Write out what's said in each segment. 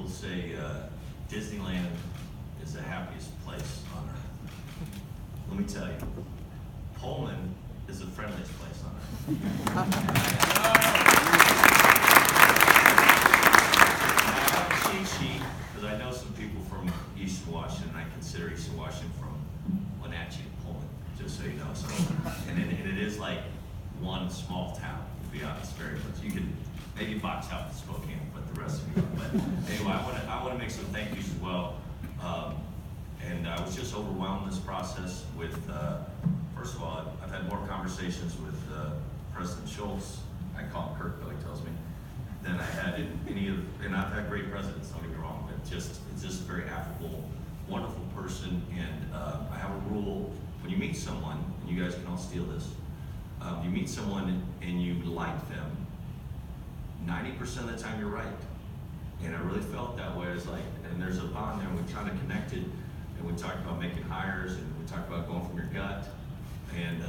people say Disneyland is the happiest place on earth. Let me tell you, Pullman is the friendliest place on earth. I have a cheat sheet because I know some people from Eastern Washington. I consider Eastern Washington from Wenatchee to Pullman, just so you know. So, and it is like one small town, to be honest, very much. You can maybe box out the Spokane, but the rest of you. But anyway, I want to make some thank yous as well. And I was just overwhelmed in this process with, first of all, I've had more conversations with President Schultz, I call him Kirk, Billy tells me, than I had in any of, and I've had great presidents, don't get me wrong, but it's just a very affable, wonderful person. And I have a rule, when you meet someone, and you guys can all steal this, you meet someone and you like them, 90% of the time you're right. And I really felt that way. It's like, and there's a bond there, and we kind of connected, and we talked about making hires, and we talked about going from your gut, and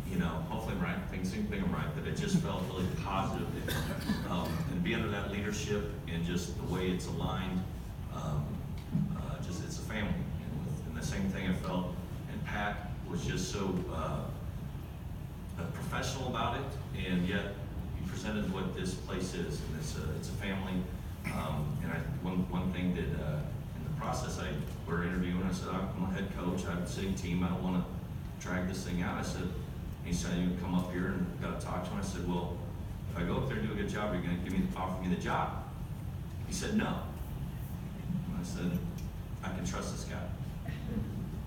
you know, hopefully I'm right, things I'm right, but it just felt really positive, and be under that leadership, and just the way it's aligned, just it's a family, and the same thing I felt, and Pat was just so professional about it, and yet he presented what this place is, and it's a family. And one thing that in the process we're interviewing, I said, I'm a head coach, I have a sitting team, I don't want to drag this thing out. I said, he said, you can come up here and got to talk to him. I said, well, if I go up there and do a good job, are you going to offer me the job? He said, no. And I said, I can trust this guy.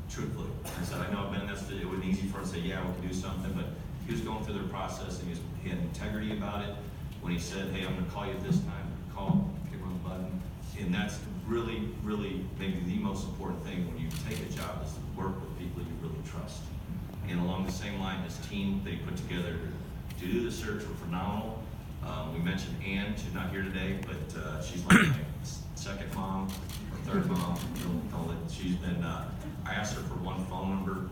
Truthfully. I said, I know I've been in this, it was easy for him to say, yeah, we can do something, but he was going through the process, and he had integrity about it. When he said, hey, I'm going to call you at this time, call, click on the button. And that's really, really maybe the most important thing when you take a job, is to work with people you really trust. And along the same line, his team they put together to do the search were phenomenal. We mentioned Ann, she's not here today, but she's like my second mom or third mom. She's been, I asked her for one phone number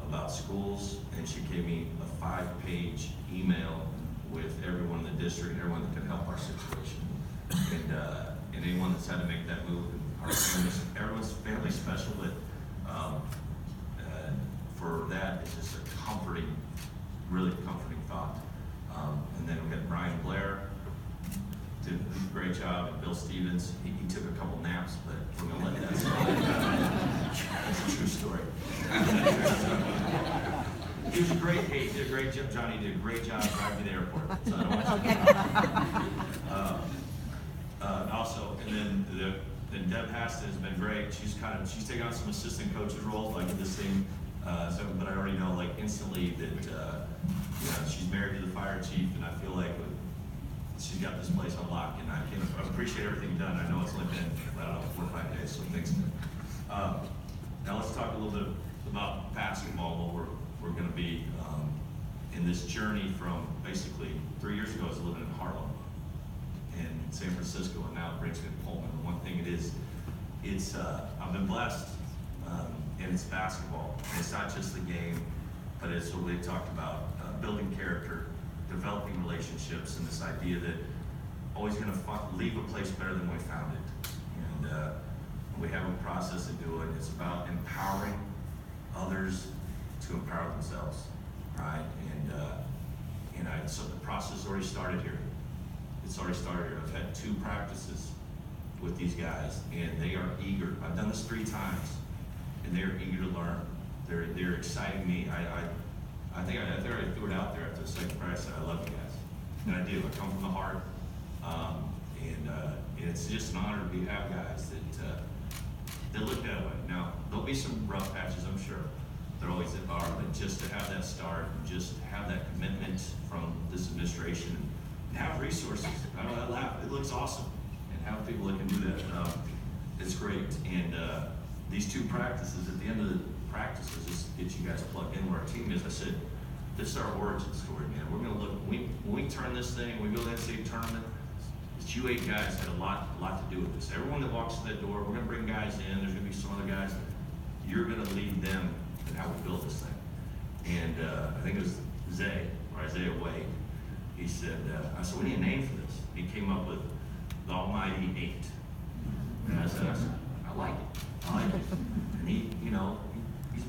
about schools, and she gave me a 5-page email with everyone in the district and everyone that could help our situation. And anyone that's had to make that move, our families, everyone's family special, but for that, it's just a comforting, really comforting thought. And then we got Brian Blair, did a great job, and Bill Stevens, he took a couple naps, but we're gonna let that slide. That's a true story. He was a great, he did a great job, Johnny did a great job driving to the airport. So I don't want you also, and then Deb Haston has been great. She's taken on some assistant coaches roles, like in this thing. But I already know, like, instantly that you know, she's married to the fire chief, and I feel like she's got this place on lock, and I appreciate everything done. I know it's only been, I don't know, 4 or 5 days, so thanks. Now let's talk a little bit about basketball. Well, we're going to be in this journey from basically 3 years ago I was living in Harlem and San Francisco, and now it brings me to Pullman. And one thing it is, it's I've been blessed, and it's basketball. And it's not just the game, but it's what we talked about, building character, developing relationships, and this idea that always going to leave a place better than we found it. And we have a process to do it. It's about empowering others to empower themselves, right? And so the process has already started here. It's already started here. I've had 2 practices with these guys, and they are eager. I've done this 3 times, and they're eager to learn. They're exciting me. I think I threw it out there after the second practice. I love you guys, and I do. I come from the heart, and it's just an honor to have guys that look that way. Now there'll be some rough patches, I'm sure. There always are, but just to have that start, and just have that commitment from this administration, and have resources. I know that laugh. It looks awesome, and have people that can do that. It's great. And these 2 practices, at the end of the practices, just get you guys plugged in where our team is. I said, this is our origin story, man. We're going to look, when we turn this thing, we go to that state tournament, you 8 guys had a lot to do with this. Everyone that walks in that door, we're going to bring guys in. There's going to be some other guys. You're going to lead them in how we build this thing. And I think it was Isaiah Wade. He said, I said, we need a name for this. He came up with the Almighty 8. I said, I like it. I like it. And he, you know, he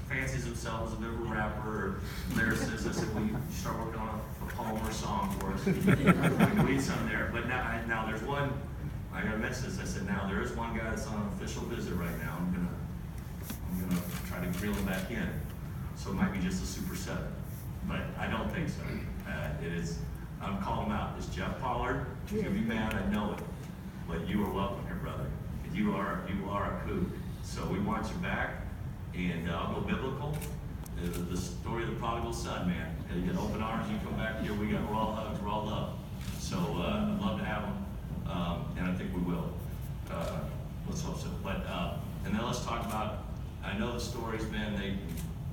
fancies himself as a bit of a rapper or lyricist. I said, well, you start working on a poem or a song for us. We can lead some there. But now there's one, I gotta mention this. I said, now there is one guy that's on an official visit right now. I'm gonna try to reel him back in. So it might be just a Super 7, but I don't think so. It is. I'm calling him out. It's Jeff Pollard. You'll be mad, I know it, but you are welcome here, brother. You are a Fghh. So we want you back, and I'll go biblical. The story of the prodigal son, man. You get open arms, you come back here. We're all hugs, we're all love. So I'd love to have him, and I think we will. Let's hope so. But and then let's talk about. I know the stories, man.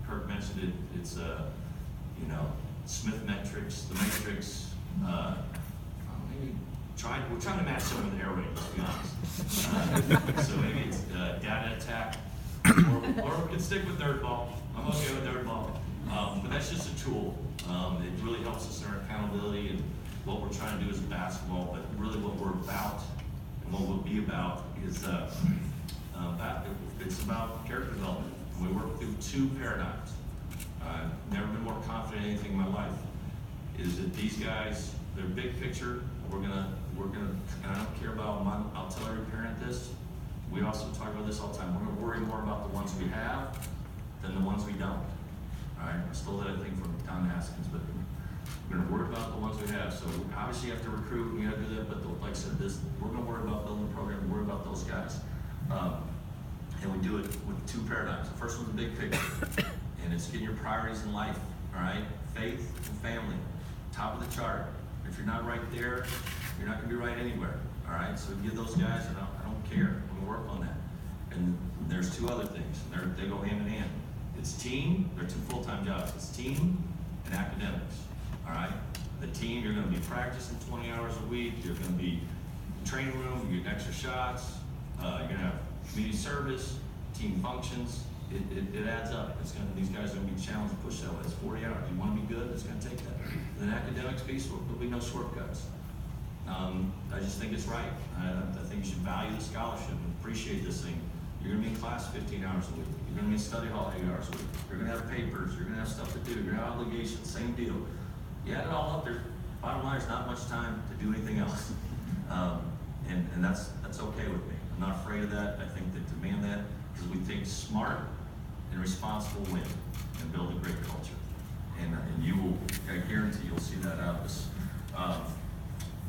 Kirk mentioned it. It's you know, Smith metrics, the matrix. Maybe we're trying to match some of the air rating, to be honest. So maybe it's data attack, or we can stick with third ball. I'm okay with third ball, but that's just a tool. It really helps us in our accountability and what we're trying to do as basketball. But really, what we're about and what we'll be about is it's about character development. We work through 2 paradigms. I've never been more confident in anything in my life. Is that these guys, they're big picture. We're gonna, and I don't care about, I'll tell every parent this. We also talk about this all the time. We're gonna worry more about the ones we have than the ones we don't. All right, I stole that, I think, from Don Haskins, but we're gonna worry about the ones we have. So obviously you have to recruit, and you gotta do that, but like I said, we're gonna worry about building a program, worry about those guys. And we do it with 2 paradigms. The first one's a big picture, and it's getting your priorities in life, all right? Faith and family, top of the chart. If you're not right there, you're not gonna be right anywhere, all right? So give those guys, and I don't care, I'm gonna work on that. And there's 2 other things, they go hand in hand. It's team, they're 2 full-time jobs. It's team and academics, all right? The team, you're gonna be practicing 20 hours a week, you're gonna be in the training room, you get extra shots, you're gonna have community service, team functions, it adds up. These guys are going to be challenged and pushed that way. It's 40 hours. You want to be good, it's going to take that. And then academics piece, there'll be no shortcuts. I just think it's right. I think you should value the scholarship and appreciate this thing. You're going to be in class 15 hours a week. You're going to be in study hall 8 hours a week. You're going to have papers. You're going to have stuff to do. You're going to have obligations. Same deal. You add it all up there. Bottom line, there's not much time to do anything else. And that's okay with me. I'm not afraid of that. I think that demand that because we think smart and responsible win and build a great culture. And you will, I guarantee you'll see that out of us.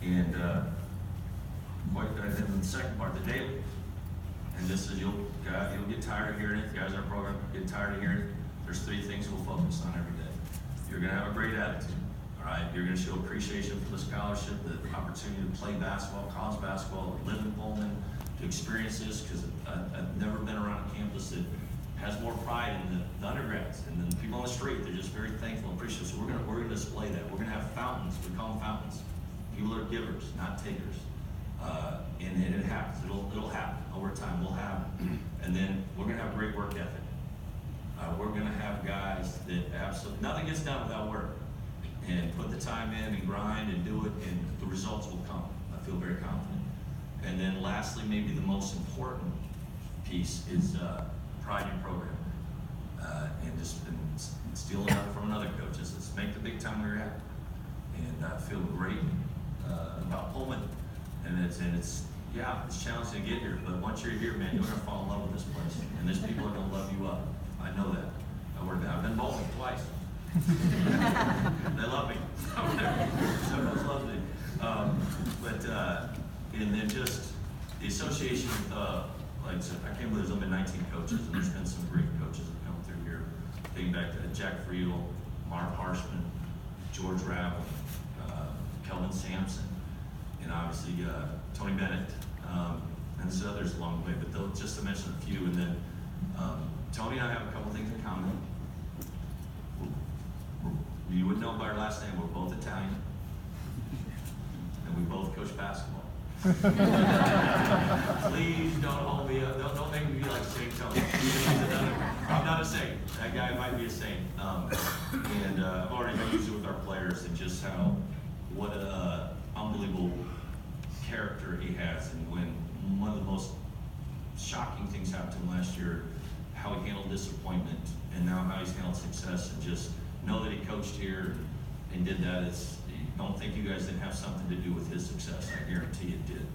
And then the second part, the daily. And this is, you'll get tired of hearing it. You guys in our program get tired of hearing it. There's 3 things we'll focus on every day. You're gonna have a great attitude. All right, you're going to show appreciation for the scholarship, the opportunity to play basketball, college basketball, live in Pullman, to experience this, because I've never been around a campus that has more pride in the undergrads and then the people on the street. They're just very thankful and appreciative. So we're going to display that. We're going to have fountains. We call them fountains. People are givers, not takers. And it happens. It'll happen over time. We'll have it. And then we're going to have great work ethic. We're going to have guys that absolutely nothing gets done without work. And put the time in and grind and do it, and the results will come. I feel very confident. And then lastly, maybe the most important piece is pride in program. And just been stealing that from another coach. Let's make the big time we're at. And I feel great about Pullman. And it's challenging to get here, but once you're here, man, you're gonna fall in love with this place. And these people are gonna love you up. I know that. I've been bowling twice. They love me. Everyone's loved me. And then just the association with, like I said, I can't believe there's only 19 coaches, and there's been some great coaches that come through here. Thinking back to Jack Friedel, Mark Harshman, George Ravel, Kelvin Sampson, and obviously Tony Bennett, and there's others along the way, but just to mention a few. And then Tony and I have a couple things in common. You would know by our last name, we're both Italian, and we both coach basketball. Please don't hold me up. Don't make me be like St. Tony. I'm not a saint. That guy might be a saint. And I've already been using it with our players and just what an unbelievable character he has. And when one of the most shocking things happened to him last year, how he handled disappointment, and now how he's handled success, and just know that he coached here and did that. Don't think you guys didn't have something to do with his success. I guarantee it did.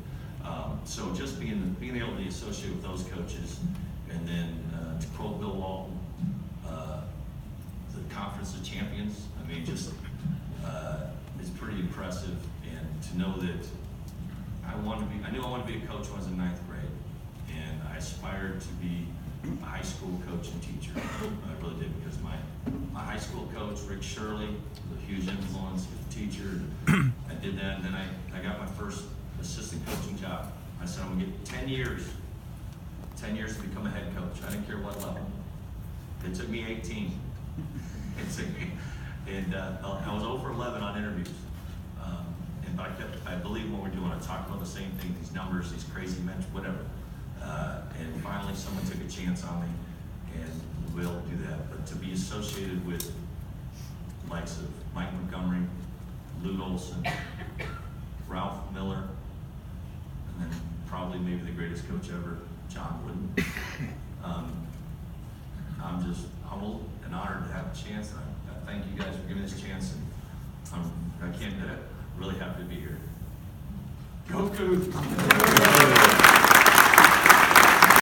So just being able to be associated with those coaches, and then to quote Bill Walton, the Conference of Champions. I mean, just it's pretty impressive, and to know that I knew I wanted to be a coach when I was in 9th grade, and I aspired to be a high school coach and teacher. I really did, because my high school coach, Rick Shirley, was a huge influence as a teacher. I did that, and then I got my first assistant coaching job. I said, I'm gonna get 10 years to become a head coach. I didn't care what level. It took me 18. And I was over 11 on interviews. But I believe what we're doing. I talk about the same thing, these numbers, these crazy metrics, whatever. And finally someone took a chance on me, and we'll do that. But to be associated with the likes of Mike Montgomery, Lute Olson, Ralph Miller, and then probably maybe the greatest coach ever, John Wooden. I'm just humbled and honored to have a chance. I thank you guys for giving me this chance, and I can't really happy to be here. Go Cougs!